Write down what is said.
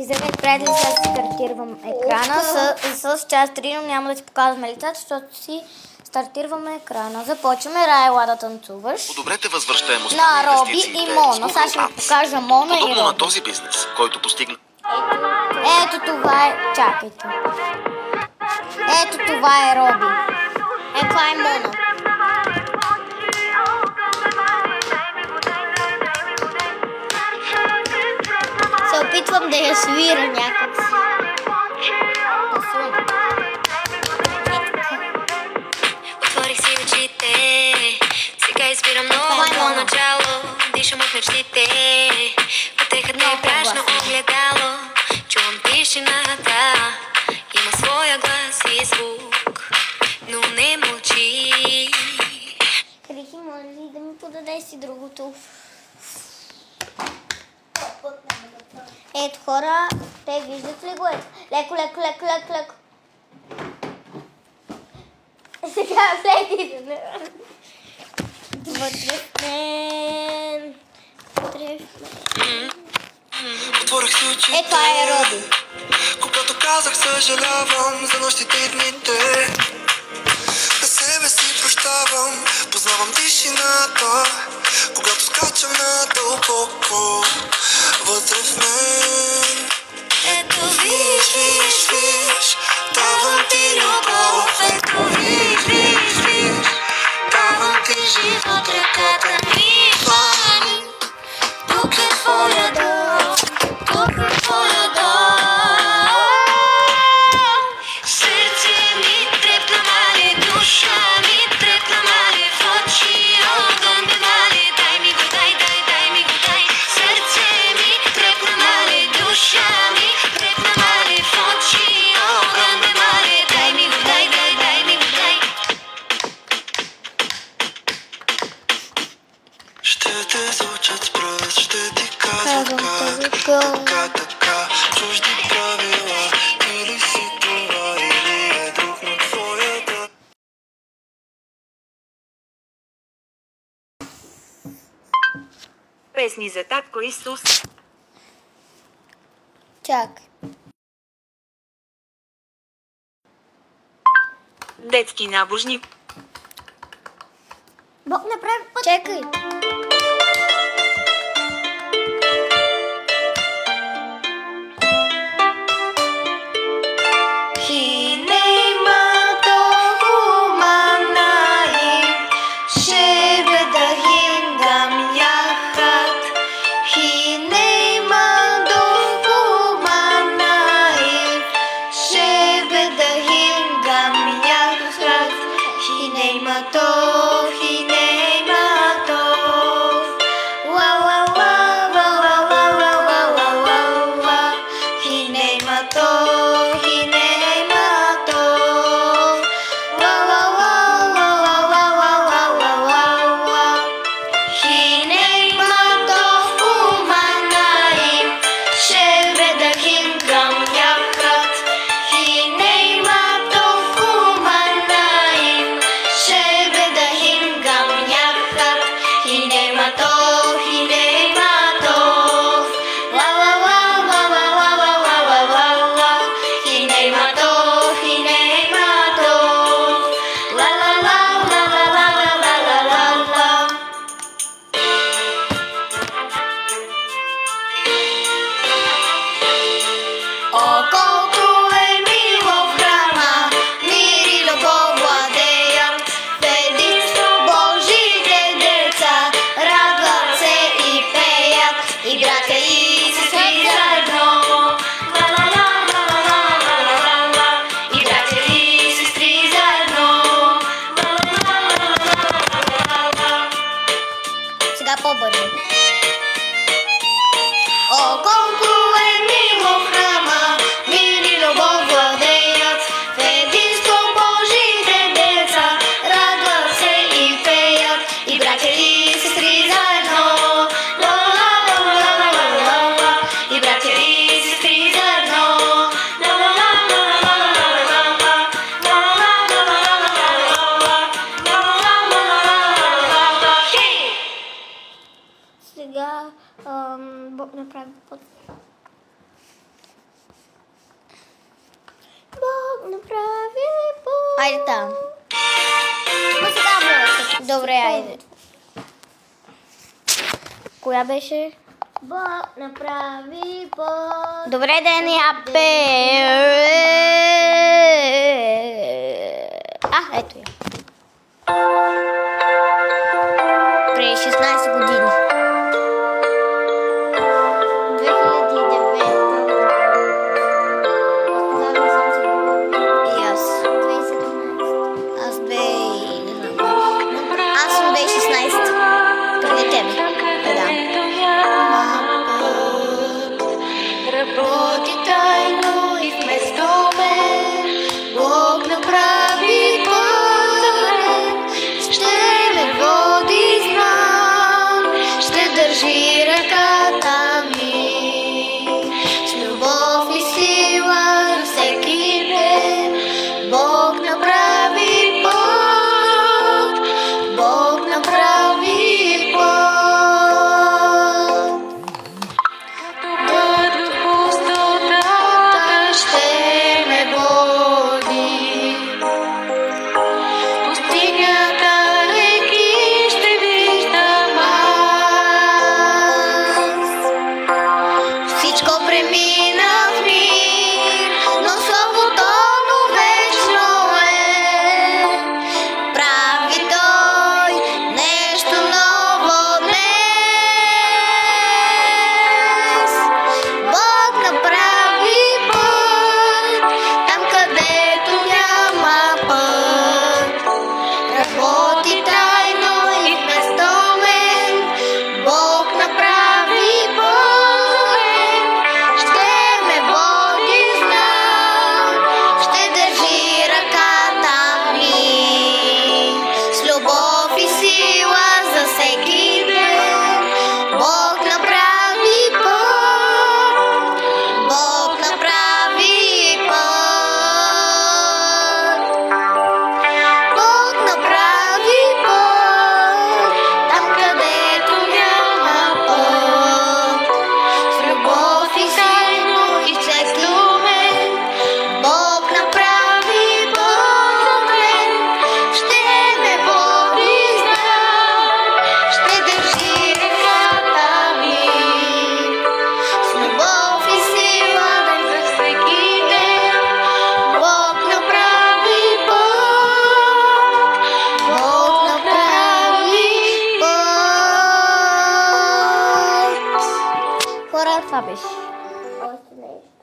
И здравейте, приятели, сега си стартирвам екрана с част 3, но няма да ти показваме лицата, защото си стартираме екрана. Започваме. Райла да танцуваш. Подобрете възвръщаемостта на Роби и Мона. Сега ще ви покажа Мона и Роби. Подобно на този бизнес, който постигна... Ето това е... Чакайте. Ето това е Роби. Ето това е Мона. Се опитвам да я свира някак. Отворих си очите, сега избирам ново начало, дишам от мечтите, пътеката е прашно огледало, чувам тишината, има своя глас и звук, но не мълчи. Крихи, може ли да ми подаде си другото? Ето хора, те виждат ли го? Леко, леко, леко, леко, леко. Сега влети да не... Вътре в мен. Вътре в мен. Отворих си очите. Ето това е Роби. Когато казах съжалявам за нощите и дните, на себе си прощавам, познавам тишината, когато скачам надълбоко вътре в мен. Ето Виж, виж, виж, давам ти любов. Ето виж, виж, виж, давам ти живот, ръката ми хвани. тук е твоя дом, тук е твоя дом. Сърце ми трепна, мали, душа ми трепна, мали, в очи огън бе, мали, дай ми го, дай, дай, дай ми го, дай. Сърце ми трепна, мали, душа ми трепна, мали, в очи огън бе, мали, дай ми го, дай, дай, дай ми го, дай. Ще те звучат с пръст, ще ти казват Казвам как, така, чужди правила, или си това, или е друг на твоята. Песни за татко Исус. Чакай. Детски набожник. Бог направи път. Чакай. Айде там. Добре, айде. Коя беше? Бог направи път. Добре ден, Япе! Ето я. Преди 16 години. 2009. И аз. 2017. Аз не знам. Аз съм 2016. Преди тебе. Да. Работи тайно и вместо мен Бог направи път. Ще ме води, знам, ще държи ръката ми. С любов и сила всеки ден Бог направи път. Бог направи път. Ще ме води, пустинята леки ще виждам аз. Всичко премина в мир, но словото му вечно е. Прави той нещо ново днес. Бог направи път там, където няма път. Работи тайно и вместо мен Бог направи път. Ще ме води, знам, ще държи ръката ми. С любов и сила за всеки ден Бог направи път. Бог направи път. Бог направи път там, където няма път. С любов и тайно и всеки момент Бог направи път. Ще ме води, знам, ще държи ръката ми. С любов и сила за всеки ден Бог направи път. Бог направи път. Хора, това беше. Още нещо.